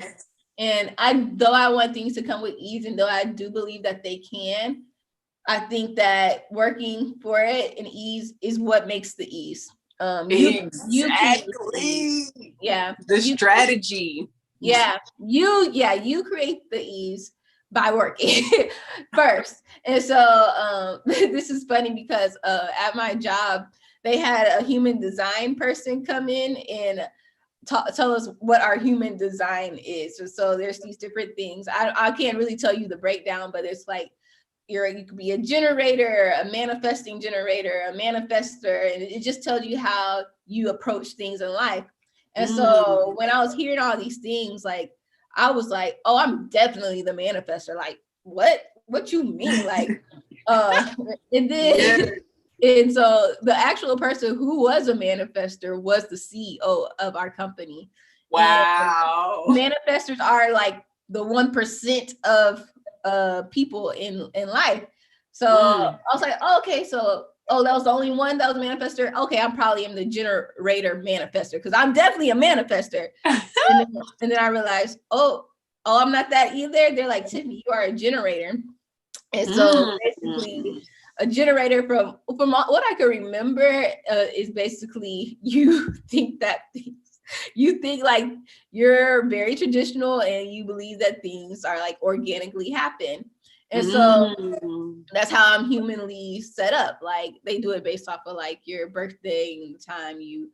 And though I want things to come with ease, and though I do believe that they can, I think that working for it and ease is what makes the ease. You create the ease. Yeah. The strategy. You create the ease by working first. And so this is funny because at my job, they had a human design person come in and tell us what our human design is. So there's these different things. I can't really tell you the breakdown, but it's like you could be a generator, a manifesting generator, a manifester, and it just tells you how you approach things in life. And so when I was hearing all these things, like I was like, oh, I'm definitely the manifester. Like, what you mean? Like, and then and so the actual person who was a manifester was the CEO of our company. Wow. And manifestors are like the 1% of people in life. So I was like, oh, okay, so that was the only one that was a manifester. Okay, I'm probably the generator manifester because I'm definitely a manifester. and then I realized, oh, I'm not that either. They're like, Tiffany, you are a generator. And so basically a generator from what I can remember is basically you think like you're very traditional and you believe that things are like organically happen. And so that's how I'm humanly set up. Like they do it based off of like your birthday and the time you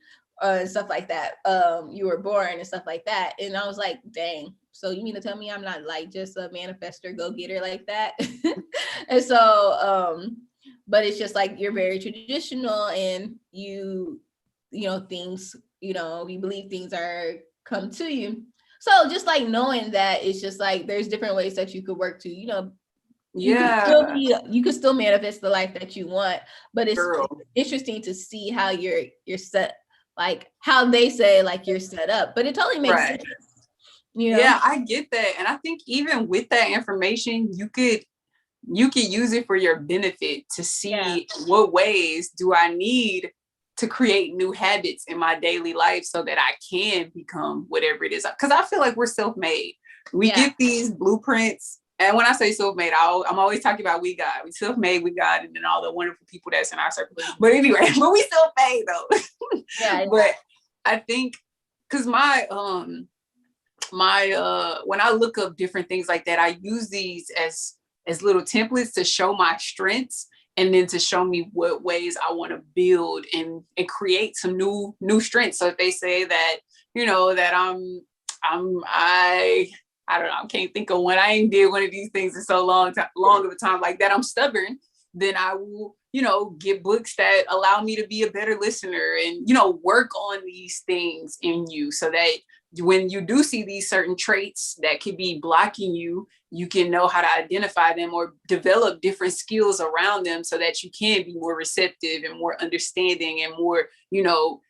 stuff like that. You were born and stuff like that. And I was like, dang. So you mean to tell me I'm not like just a manifestor go-getter like that? And so but it's just like you're very traditional and you know things, you know, you believe things are come to you. So just like knowing that it's just like there's different ways that you could work to, you know, you could still manifest the life that you want, but it's interesting to see how you're set, like how they say like you're set up, but it totally makes sense. You know? Yeah, I get that. And I think even with that information, you could use it for your benefit to see what ways do I need to create new habits in my daily life so that I can become whatever it is. Because I feel like we're self-made. We get these blueprints. And when I say self-made, I'm always talking about we God. We self-made with God and then all the wonderful people that's in our circle. But anyway, but we self-made though. But I think because when I look up different things like that, I use these as little templates to show my strengths and then to show me what ways I want to build and create some new strengths. So if they say that, you know, that I don't know, I can't think of when I ain't did one of these things in so long of a time like that, I'm stubborn, then I will, you know, get books that allow me to be a better listener and, you know, work on these things in you so that when you do see these certain traits that could be blocking you, you can know how to identify them or develop different skills around them so that you can be more receptive and more understanding and more, you know,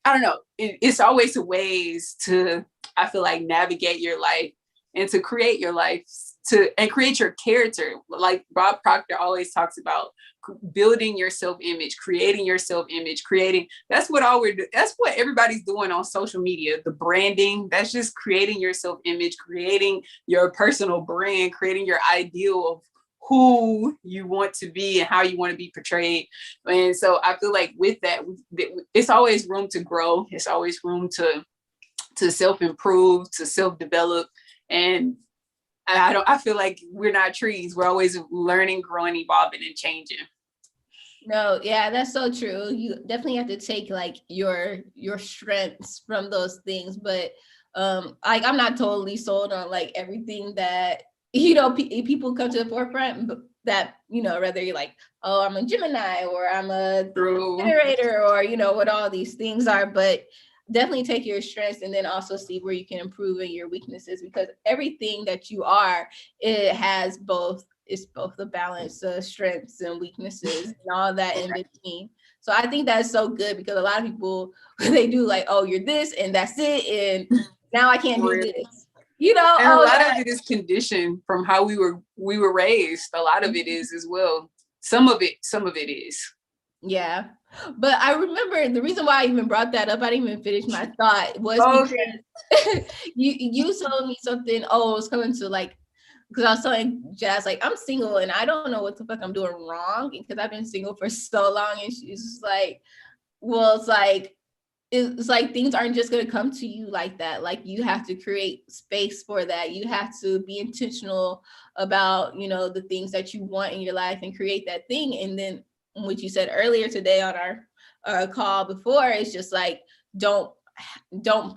I don't know. It's always ways to, I feel like, navigate your life and to create your life and create your character. Like Bob Proctor always talks about building your self-image, creating your self-image, that's what everybody's doing on social media. The branding, that's just creating your self-image, creating your personal brand, creating your ideal of who you want to be and how you want to be portrayed. And so I feel like with that, it's always room to grow. It's always room to self-improve, to self-develop. And I feel like we're not trees. We're always learning, growing, evolving, and changing. No, yeah, that's so true. You definitely have to take like your strengths from those things, but like I'm not totally sold on like everything that, you know, people come to the forefront, but that, you know, whether you're like, oh, I'm a Gemini or I'm a generator or, you know, what all these things are, but definitely take your strengths and then also see where you can improve in your weaknesses, because everything that you are, it has both the balance of strengths and weaknesses and all that in between. So I think that's so good, because a lot of people, they do like, oh, you're this and that's it, and now I can't do this. You know, and a lot of it is conditioned from how we were raised. A lot of it is as well. Some of it is. Yeah. But I remember the reason why I even brought that up, I didn't even finish my thought, was because you told me something. Oh, it was coming to like, because I was telling Jazz, like, I'm single and I don't know what the fuck I'm doing wrong because I've been single for so long. And she's just like, well, it's like things aren't just going to come to you like that. Like, you have to create space for that. You have to be intentional about, you know, the things that you want in your life and create that thing. And then what you said earlier today on our call before is just like, don't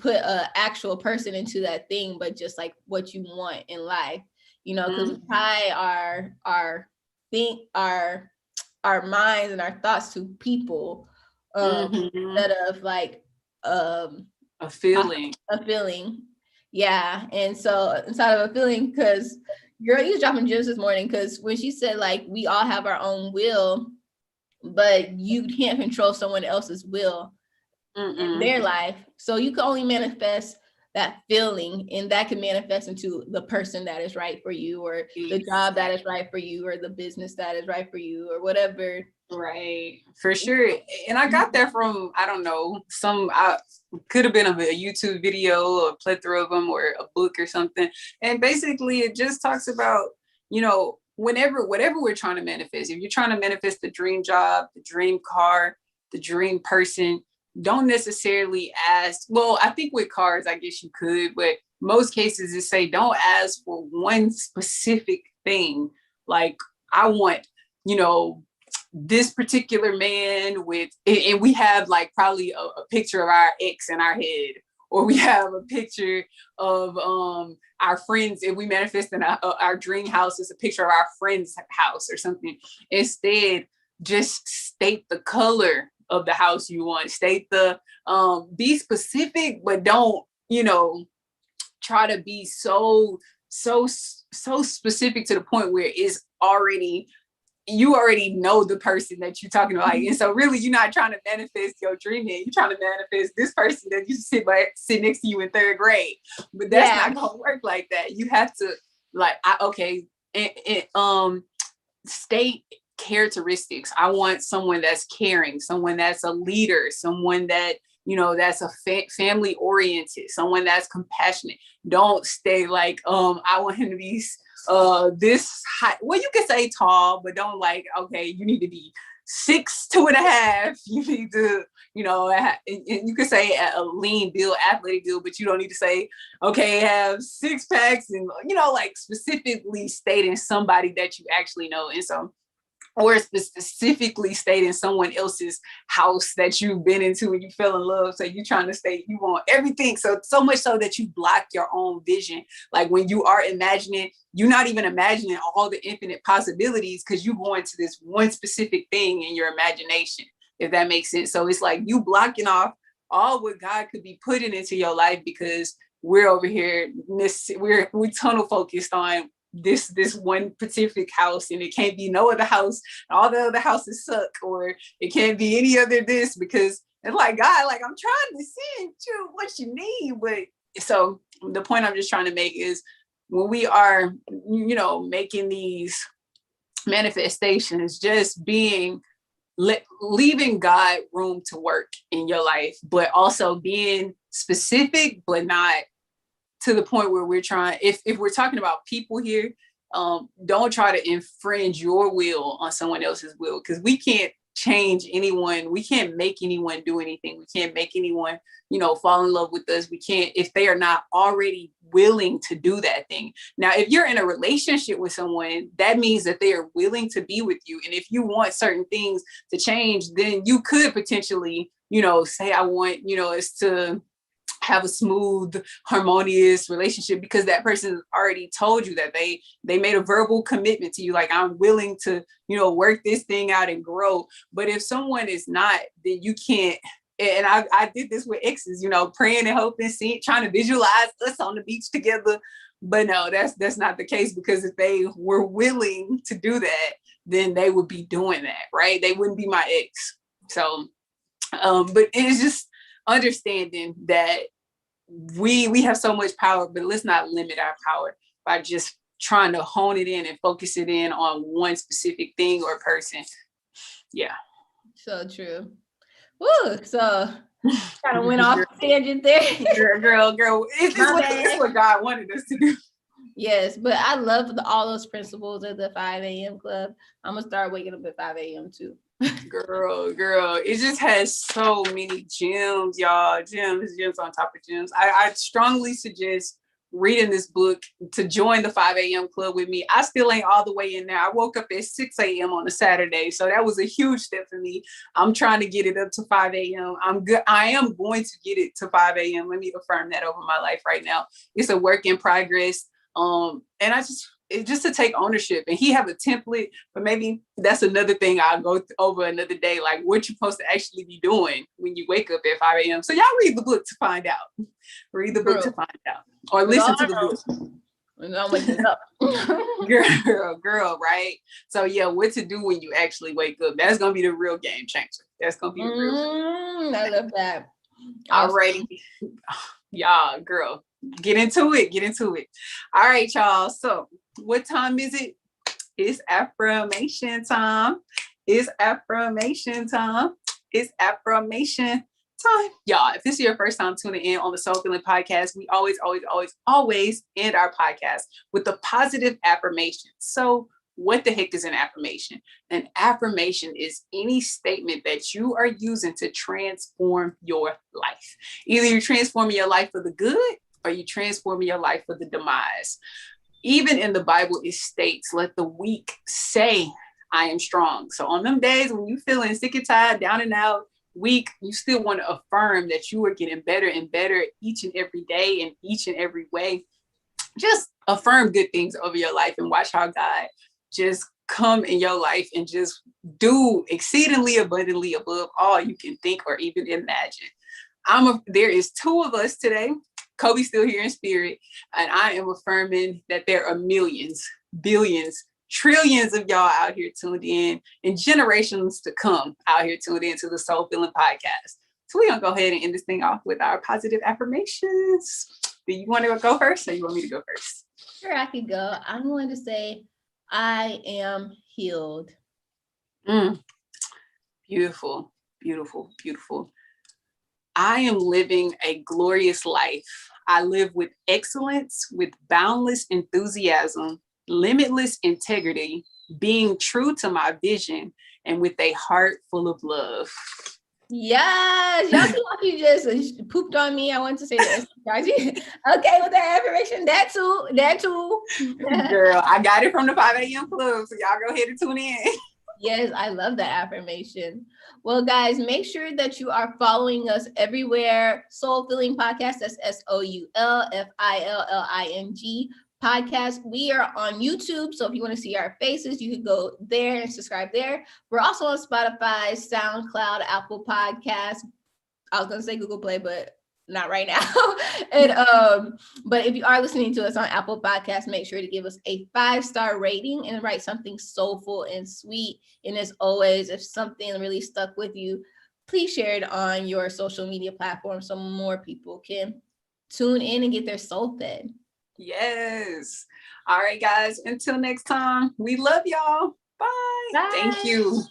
put a actual person into that thing, but just like what you want in life, you know, because we tie our minds and our thoughts to people, instead of like a feeling. Yeah. And so inside of a feeling, because girl, you was dropping gems this morning, because when she said like we all have our own will, but you can't control someone else's will in their life. So you can only manifest that feeling, and that can manifest into the person that is right for you, or the job that is right for you, or the business that is right for you, or whatever. Right, for sure. And I got that from, I don't know, could have been a YouTube video, a plethora of them, or a book or something. And basically it just talks about, you know, whatever we're trying to manifest. If you're trying to manifest the dream job, the dream car, the dream person, don't necessarily ask. Well, I think with cars, I guess you could, but most cases it say don't ask for one specific thing. Like, I want, you know, this particular man with, and we have like probably a picture of our ex in our head, or we have a picture of our friends. If we manifest in our dream house, is a picture of our friend's house or something. Instead, just state the color of the house you want. State the be specific, but don't, you know, try to be so specific to the point where it's already, you already know the person that you're talking about. And so really you're not trying to manifest your dream man. You're trying to manifest this person that you sit next to you in third grade. But that's not gonna work like that. You have to like, state characteristics. I want someone that's caring, someone that's a leader, someone that, you know, that's a family oriented, someone that's compassionate. Don't stay like, I want him to be this high. Well, you can say tall, but don't like, okay, you need to be 6'2.5". You need to, you know, and you can say a lean build, athletic build, but you don't need to say, okay, have 6 packs, and, you know, like specifically stating somebody that you actually know. And so, or specifically stating someone else's house that you've been into and you fell in love. So you're trying to state you want everything. So much so that you block your own vision. Like when you are imagining, you're not even imagining all the infinite possibilities, because you go into this one specific thing in your imagination, if that makes sense. So it's like you blocking off all what God could be putting into your life, because we're over here, we're tunnel focused on this one specific house, and it can't be no other house, all the other houses suck, or it can't be any other this, because it's like, God, like, I'm trying to send you what you need. But so the point I'm just trying to make is, when we are, you know, making these manifestations, just leaving God room to work in your life, but also being specific, but not to the point where we're trying, if we're talking about people here, don't try to infringe your will on someone else's will, because we can't change anyone. We can't make anyone do anything. We can't make anyone, you know, fall in love with us. We can't, if they are not already willing to do that thing. Now, if you're in a relationship with someone, that means that they are willing to be with you. And if you want certain things to change, then you could potentially, you know, say, I want, you know, it's to have a smooth, harmonious relationship, because that person already told you that they made a verbal commitment to you, like, I'm willing to, you know, work this thing out and grow. But if someone is not, then you can't. And I did this with exes, you know, praying and hoping, seeing, trying to visualize us on the beach together. But no, that's not the case, because if they were willing to do that, then they would be doing that, right? They wouldn't be my ex. So, but it's just understanding that we have so much power, but let's not limit our power by just trying to hone it in and focus it in on one specific thing or person. Yeah. So true. Woo, so kind of went off tangent there. girl. It's what God wanted us to do. Yes, but I love all those principles of the 5 a.m. club. I'm gonna start waking up at 5 a.m. too. girl, it just has so many gems, y'all. Gems on top of gems. I strongly suggest reading this book to join the 5 a.m. club with me. I still ain't all the way in there. I woke up at 6 a.m. on a Saturday, so that was a huge step for me. I'm trying to get it up to 5 a.m. I am going to get it to 5 a.m. Let me affirm that over my life right now. It's a work in progress. And it's just to take ownership. And he have a template, but maybe that's another thing I'll go over another day, like what you're supposed to actually be doing when you wake up at 5 a.m. So y'all read the book to find out. Read the book to find out. Or listen to the book. I'm waking up. girl, right? So yeah, what to do when you actually wake up. That's gonna be the real game changer. That's gonna be the real I love that. Alrighty. Y'all, girl. Get into it. All right, y'all. So what time is it? It's affirmation time. It's affirmation time. Y'all, if this is your first time tuning in on the Soul Feeling Podcast, we always end our podcast with a positive affirmation. So what the heck is an affirmation? An affirmation is any statement that you are using to transform your life. Either you're transforming your life for the good or you're transforming your life for the demise. Even in the Bible, it states, let the weak say, I am strong. So on them days when you're feeling sick and tired, down and out, weak, you still want to affirm that you are getting better and better each and every day in each and every way. Just affirm good things over your life and watch how God just come in your life and just do exceedingly abundantly above all you can think or even imagine. There is two of us today. Kobe's still here in spirit, and I am affirming that there are millions, billions, trillions of y'all out here tuned in, and generations to come out here tuned in to the Soul Feeling Podcast. So we're gonna go ahead and end this thing off with our positive affirmations. Do you want to go first, or you want me to go first? Sure, I could go. I'm going to say, I am healed. Beautiful, beautiful, beautiful. I am living a glorious life. I live with excellence, with boundless enthusiasm, limitless integrity, being true to my vision, and with a heart full of love. Yes, y'all feel like you just pooped on me. I want to say that. Okay, with that affirmation, that too. Girl, I got it from the 5 a.m. club, so y'all go ahead and tune in. Yes, I love that affirmation. Well, guys, make sure that you are following us everywhere. Soul Feeling Podcast, that's SOULFILLING podcast. We are on YouTube, so if you want to see our faces, you can go there and subscribe there. We're also on Spotify, SoundCloud, Apple Podcasts. I was going to say Google Play, but not right now. And but if you are listening to us on Apple Podcasts, make sure to give us a 5-star rating and write something soulful and sweet. And as always, if something really stuck with you, please share it on your social media platform so more people can tune in and get their soul fed. Yes. All right, guys, until next time, we love y'all. Bye. Bye. Thank you.